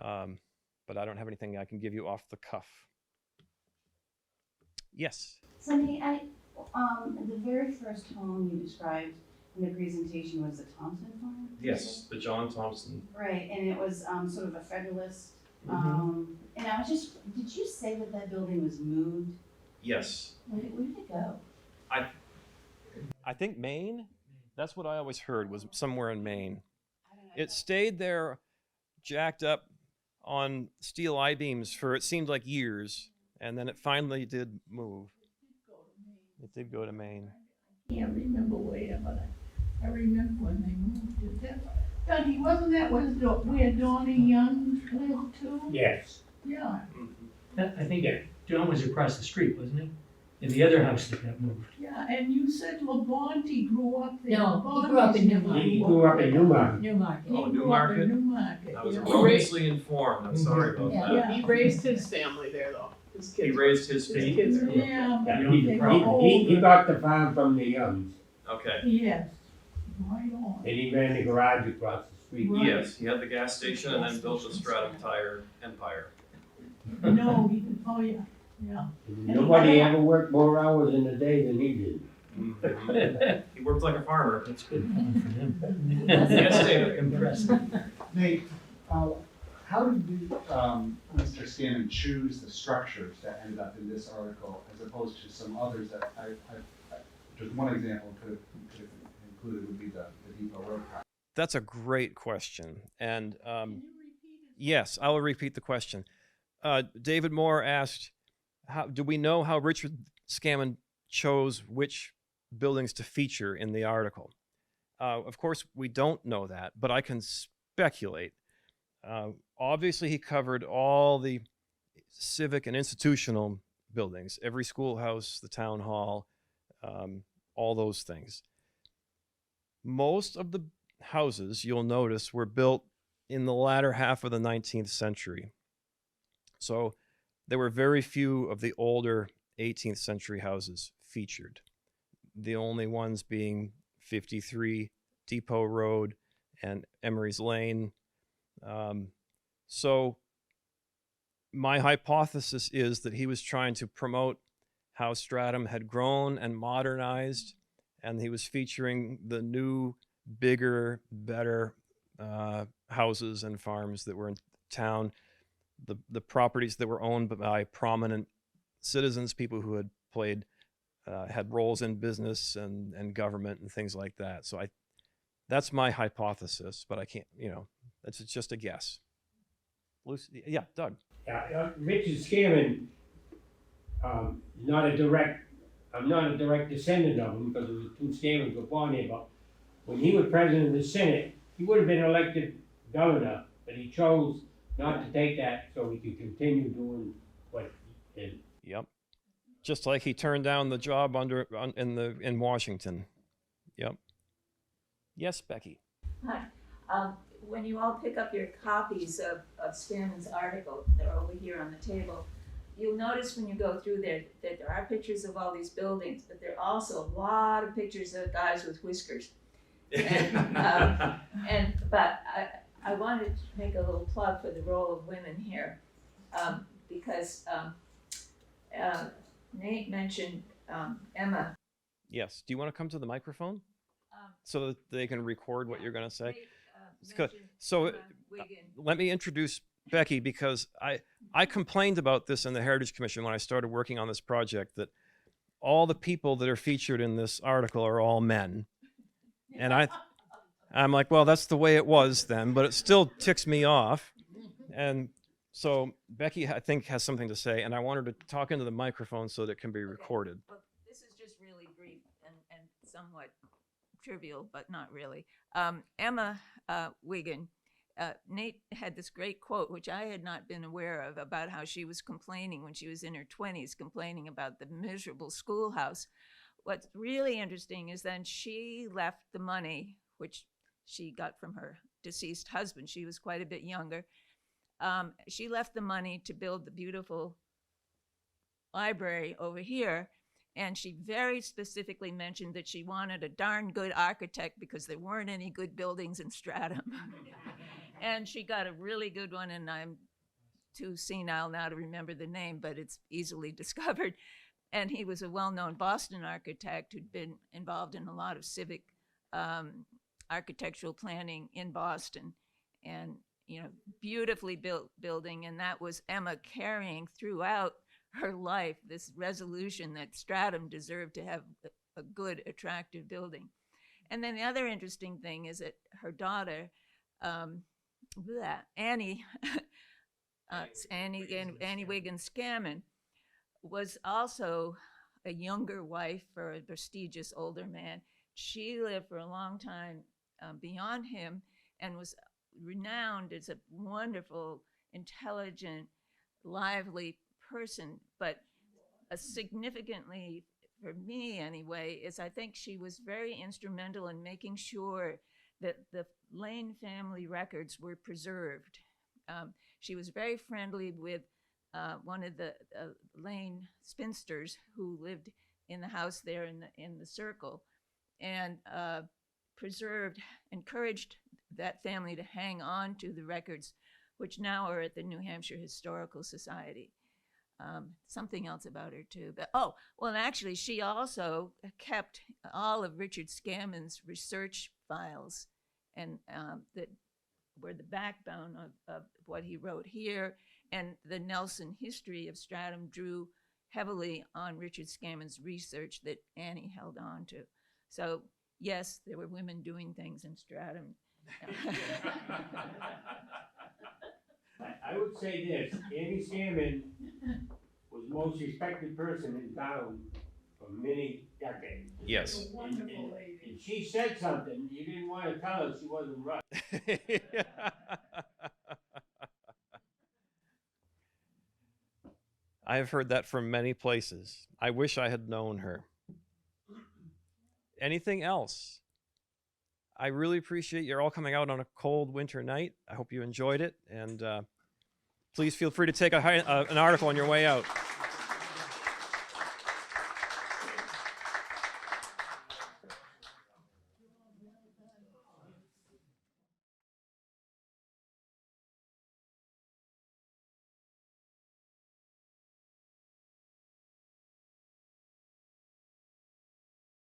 Speaker 1: but I don't have anything I can give you off the cuff. Yes.
Speaker 8: Sunny, the very first home you described in the presentation was the Thompson farm?
Speaker 1: Yes, the John Thompson.
Speaker 8: Right, and it was sort of a Federalist.
Speaker 1: Mhm.
Speaker 8: And I was just, did you say that that building was moved?
Speaker 1: Yes.
Speaker 8: Where did it go?
Speaker 1: I think Maine. That's what I always heard, was somewhere in Maine.
Speaker 8: I don't know.
Speaker 1: It stayed there, jacked up on steel I-beams for, it seemed like, years, and then it finally did move. It did go to Maine.
Speaker 2: I can't remember where, but I remember when they moved it. Dougie, wasn't that where Donnie Young lived too?
Speaker 5: Yes.
Speaker 2: Yeah,
Speaker 9: I think that John was across the street, wasn't he? In the other house that got moved.
Speaker 2: yeah, and you said LeBonte grew up there.
Speaker 10: No, he grew up in Newmarket.
Speaker 5: He grew up in Newmarket.
Speaker 10: Newmarket.
Speaker 1: Oh,
Speaker 2: He grew up
Speaker 1: Newmarket?
Speaker 2: in Newmarket,
Speaker 1: I was
Speaker 2: yeah.
Speaker 1: erroneously informed. I'm sorry about
Speaker 10: Yeah.
Speaker 1: that.
Speaker 2: Yeah.
Speaker 6: He raised his family there though, his kids.
Speaker 1: He raised his
Speaker 6: His
Speaker 1: feet.
Speaker 6: kids.
Speaker 2: Yeah, but
Speaker 5: Yeah,
Speaker 2: they were
Speaker 5: he
Speaker 2: older.
Speaker 5: got the farm from the Youngs,
Speaker 1: Okay.
Speaker 2: Yes, right on.
Speaker 5: and he ran the garage across the street.
Speaker 2: Right.
Speaker 1: Yes, he had the gas station and then built the Stratham tire empire.
Speaker 2: No, he did, oh, yeah, yeah.
Speaker 5: Nobody ever worked more hours in a day than he did.
Speaker 1: Mhm. He worked like a farmer.
Speaker 9: That's good for him.
Speaker 1: Yes, David.
Speaker 9: Impressive.
Speaker 11: Nate, how did you, Mr. Scammon choose the structures that ended up in this article as opposed to some others that just one example could have included would be the Depot Road project?
Speaker 1: That's a great question. And yes, I will repeat the question. David Moore asked, do we know how Richard Scammon chose which buildings to feature in the article? Of course, we don't know that, but I can speculate. Obviously, he covered all the civic and institutional buildings, every schoolhouse, the town hall, all those things. Most of the houses, you'll notice, were built in the latter half of the 19th century. So there were very few of the older 18th century houses featured. The only ones being 53 Depot Road and Emery's Lane. So my hypothesis is that he was trying to promote how Stratham had grown and modernized, and he was featuring the new, bigger, better houses and farms that were in town, the properties that were owned by prominent citizens, people who had had roles in business and government and things like that. So that's my hypothesis, but I can't, it's just a guess. Lucy, yeah, Doug.
Speaker 5: Richard Scammon, I'm not a direct descendant of him because the two Scammons were born here, but when he was president of the Senate, he would have been elected governor, but he chose not to take that so he could continue doing what he did.
Speaker 1: Yep. Just like he turned down the job in Washington. Yep. Yes, Becky.
Speaker 10: Hi. When you all pick up your copies of Scammon's article, they're over here on the table, you'll notice when you go through there that there are pictures of all these buildings, but there are also a lot of pictures of guys with whiskers. But I wanted to make a little plug for the role of women here, because Nate mentioned Emma.
Speaker 1: Yes. Do you want to come to the microphone so that they can record what you're going to say?
Speaker 10: Nate,
Speaker 1: Good.
Speaker 10: mentioned
Speaker 1: So
Speaker 10: Emma Wiggin.
Speaker 1: let me introduce Becky, because I complained about this in the Heritage Commission when I started working on this project, that all the people that are featured in this article are all men. And I'm like, well, that's the way it was then, but it still ticks me off. And so Becky, I think, has something to say, and I want her to talk into the microphone so that it can be recorded.
Speaker 10: Well, this is just really brief and somewhat trivial, but not really. Emma Wiggin, Nate had this great quote, which I had not been aware of, about how she was complaining when she was in her 20s, complaining about the miserable schoolhouse. What's really interesting is then she left the money, which she got from her deceased husband. She was quite a bit younger. she left the money to build the beautiful library over here. And she very specifically mentioned that she wanted a darn good architect because there weren't any good buildings in Stratham. And she got a really good one, and I'm too senile now to remember the name, but it's easily discovered. And he was a well-known Boston architect who'd been involved in a lot of civic architectural planning in Boston. And, you know, beautifully built building, and that was Emma carrying throughout her life this resolution that Stratham deserved to have a good, attractive building. And then the other interesting thing is that her daughter, Annie Wiggin Scammon, was also a younger wife for a prestigious older man. She lived for a long time beyond him and was renowned as a wonderful, intelligent, lively person. But significantly, for me anyway, is I think she was very instrumental in making sure that the Lane family records were preserved. She was very friendly with one of the Lane spinsters who lived in the house there in the circle, and encouraged that family to hang on to the records, which now are at the New Hampshire Historical Society. Something else about her too, but actually she also kept all of Richard Scammon's research files, and that were the backbone of what he wrote here. And the Nelson history of Stratham drew heavily on Richard Scammon's research that Annie held on to. So yes, there were women doing things in Stratham.
Speaker 5: I would say this, Annie Scammon was the most respected person in town for many decades.
Speaker 1: Yes.
Speaker 2: Wonderful lady.
Speaker 5: If she said something, you didn't want to tell her she wasn't right.
Speaker 1: I have heard that from many places. I wish I had known her. Anything else? I really appreciate you're all coming out on a cold winter night. I hope you enjoyed it, and please feel free to take an article on your way out.